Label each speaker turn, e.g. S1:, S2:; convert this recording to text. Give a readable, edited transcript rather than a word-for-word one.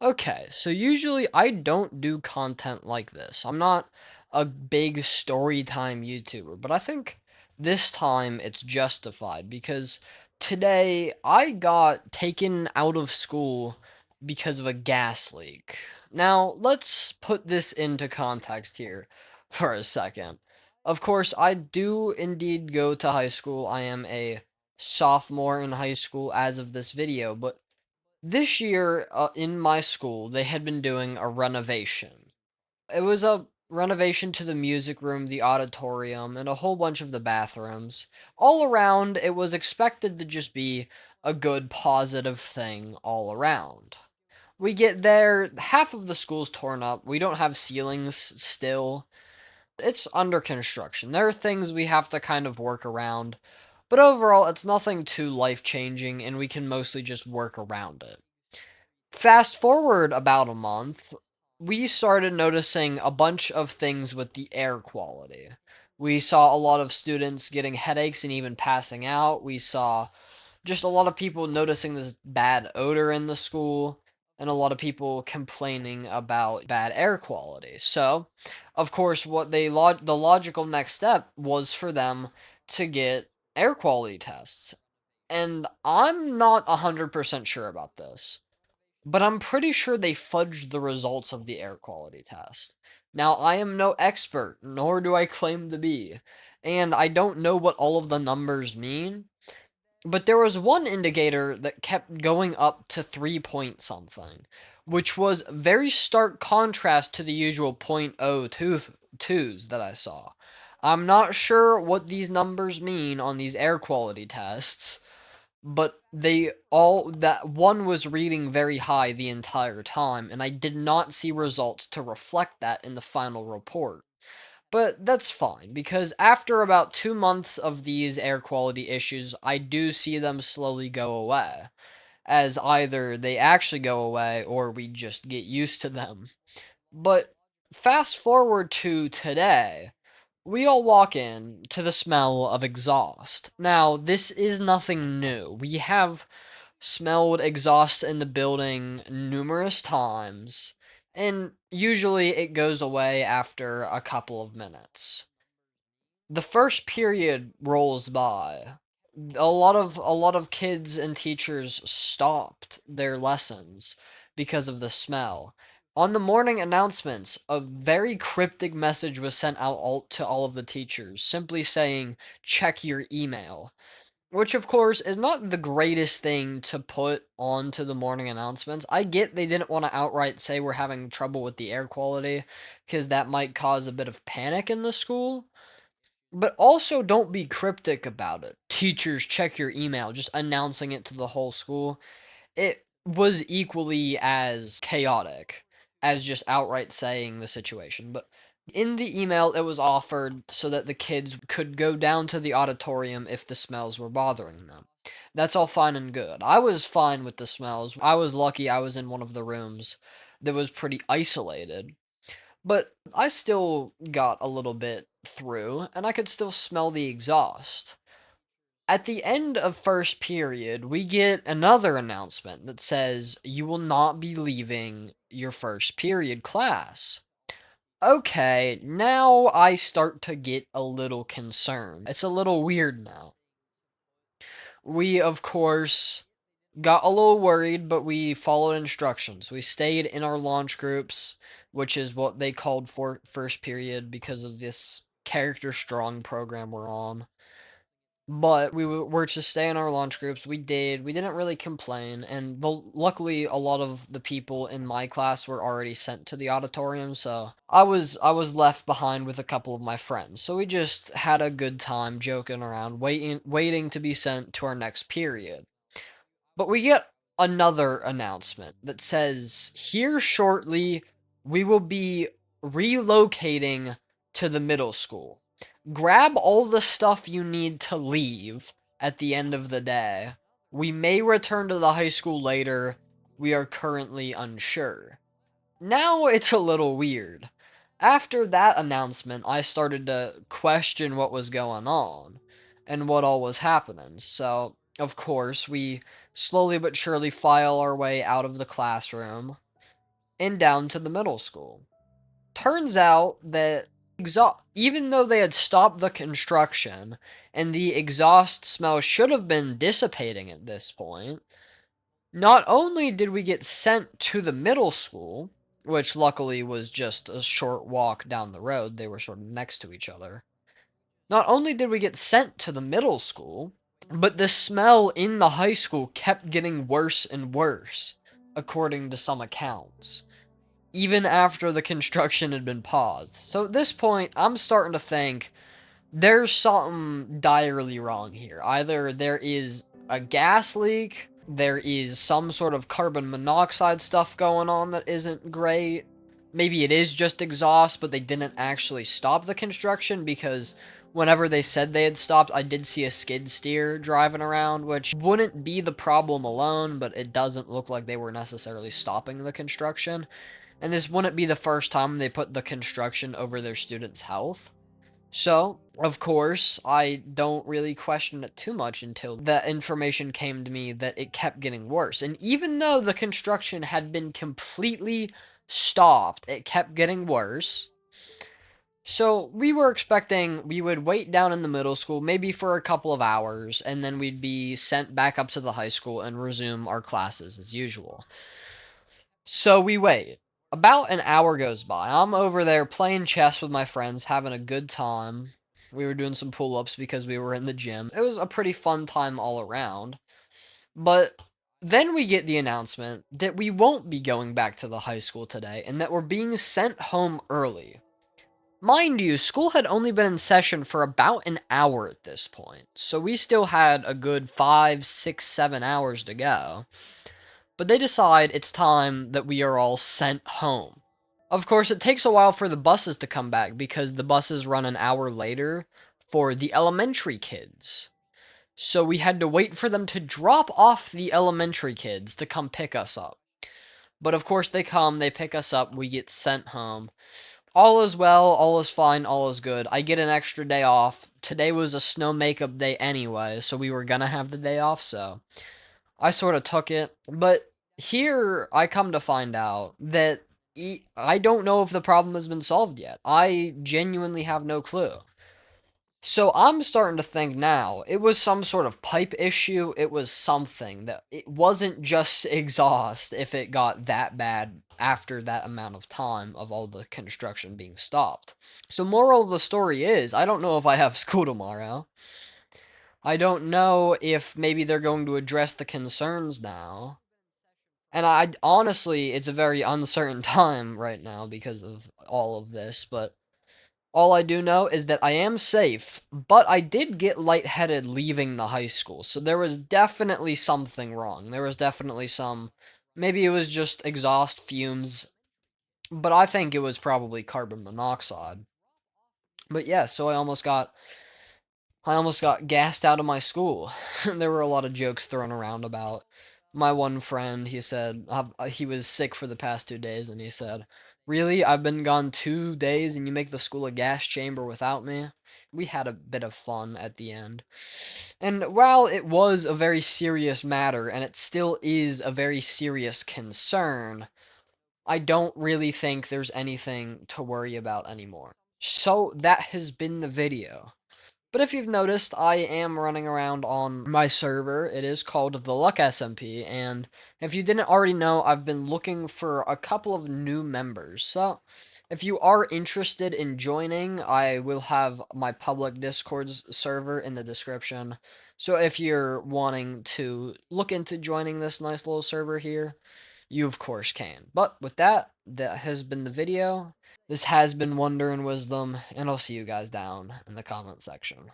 S1: Okay, so usually I don't do content like this. I'm not a big story time YouTuber, but I think this time it's justified because today I got taken out of school because of a gas leak. Now, let's put this into context here for a second. Of course, I do indeed go to high school. I am a sophomore in high school as of this video, but this year, in my school, they had been doing a renovation. It was a renovation to the music room, the auditorium, and a whole bunch of the bathrooms. All around, it was expected to just be a good, positive thing all around. We get there, half of the school's torn up. We don't have ceilings still. It's under construction. There are things we have to kind of work around. But overall, it's nothing too life changing, and we can mostly just work around it. Fast forward about a month, we started noticing a bunch of things with the air quality. We saw a lot of students getting headaches and even passing out. We saw just a lot of people noticing this bad odor in the school and a lot of people complaining about bad air quality. So, of course, the logical next step was for them to get air quality tests. And I'm not 100% sure about this, but I'm pretty sure they fudged the results of the air quality test. Now, I am no expert, nor do I claim to be, and I don't know what all of the numbers mean, but there was one indicator that kept going up to 3 point something, which was very stark contrast to the usual .02s that I saw. I'm not sure what these numbers mean on these air quality tests, but they all that one was reading very high the entire time, and I did not see results to reflect that in the final report. But that's fine, because after about 2 months of these air quality issues, I do see them slowly go away, as either they actually go away or we just get used to them. But fast forward to today, we all walk in to the smell of exhaust. Now, this is nothing new. We have smelled exhaust in the building numerous times, and usually it goes away after a couple of minutes. The first period rolls by. A lot of kids and teachers stopped their lessons because of the smell. On the morning announcements, a very cryptic message was sent out to all of the teachers, simply saying, check your email. Which, of course, is not the greatest thing to put onto the morning announcements. I get they didn't want to outright say we're having trouble with the air quality, because that might cause a bit of panic in the school. But also don't be cryptic about it. Teachers, check your email, just announcing it to the whole school. It was equally as chaotic as just outright saying the situation. But in the email, it was offered so that the kids could go down to the auditorium if the smells were bothering them. That's all fine and good. I was fine with the smells. I was lucky I was in one of the rooms that was pretty isolated. But I still got a little bit through, and I could still smell the exhaust. At the end of first period, we get another announcement that says you will not be leaving your first period class. Okay, now I start to get a little concerned. It's a little weird now. We, of course, got a little worried, but we followed instructions. We stayed in our launch groups, which is what they called for first period because of this character strong program we're on. But were to stay in our launch groups. We did. We didn't really complain, and luckily, a lot of the people in my class were already sent to the auditorium, so I was left behind with a couple of my friends. So we just had a good time joking around, waiting to be sent to our next period. But we get another announcement that says, here shortly, we will be relocating to the middle school. Grab all the stuff you need to leave at the end of the day. We may return to the high school later. We are currently unsure. Now it's a little weird. After that announcement, I started to question what was going on and what all was happening. So, of course, we slowly but surely file our way out of the classroom. and down to the middle school. Turns out that even though they had stopped the construction and the exhaust smell should have been dissipating at this point, not only did we get sent to the middle school, which luckily was just a short walk down the road, they were sort of next to each other. Not only did we get sent to the middle school, but the smell in the high school kept getting worse and worse, according to some accounts, even after the construction had been paused. So at this point, I'm starting to think there's something direly wrong here. Either there is a gas leak, there is some sort of carbon monoxide stuff going on that isn't great. Maybe it is just exhaust, but they didn't actually stop the construction because whenever they said they had stopped, I did see a skid steer driving around, which wouldn't be the problem alone, but it doesn't look like they were necessarily stopping the construction. And this wouldn't be the first time they put the construction over their students' health. So, of course, I don't really question it too much until that information came to me that it kept getting worse. And even though the construction had been completely stopped, it kept getting worse. So, we were expecting we would wait down in the middle school, maybe for a couple of hours, and then we'd be sent back up to the high school and resume our classes as usual. So we wait. About an hour goes by. I'm over there playing chess with my friends, having a good time. We were doing some pull ups because we were in the gym. It was a pretty fun time all around. But then we get the announcement that we won't be going back to the high school today and that we're being sent home early. Mind you, school had only been in session for about an hour at this point, so we still had a good 5, 6, 7 hours to go. But they decide it's time that we are all sent home. Of course, it takes a while for the buses to come back because the buses run an hour later for the elementary kids. So we had to wait for them to drop off the elementary kids to come pick us up. But of course, they come, they pick us up, we get sent home. All is well, all is fine, all is good. I get an extra day off. Today was a snow makeup day anyway, so we were gonna have the day off, so I sort of took it, but here I come to find out that I don't know if the problem has been solved yet. I genuinely have no clue. So I'm starting to think now it was some sort of pipe issue. It was something that it wasn't just exhaust if it got that bad after that amount of time of all the construction being stopped. So moral of the story is I don't know if I have school tomorrow. I don't know if maybe they're going to address the concerns now. And I honestly, it's a very uncertain time right now because of all of this, but all I do know is that I am safe, but I did get lightheaded leaving the high school. So there was definitely something wrong. There was definitely maybe it was just exhaust fumes, but I think it was probably carbon monoxide. But yeah, so I almost got gassed out of my school. There were a lot of jokes thrown around about my one friend. He said he was sick for the past 2 days, and he said, "Really? I've been gone 2 days, and you make the school a gas chamber without me?" We had a bit of fun at the end. And while it was a very serious matter, and it still is a very serious concern, I don't really think there's anything to worry about anymore. So that has been the video. But if you've noticed, I am running around on my server. It is called the Luck SMP, and if you didn't already know, I've been looking for a couple of new members. So, if you are interested in joining, I will have my public Discord server in the description. So if you're wanting to look into joining this nice little server here, you of course can. But with that, that has been the video. This has been Wonder and Wisdom, and I'll see you guys down in the comment section.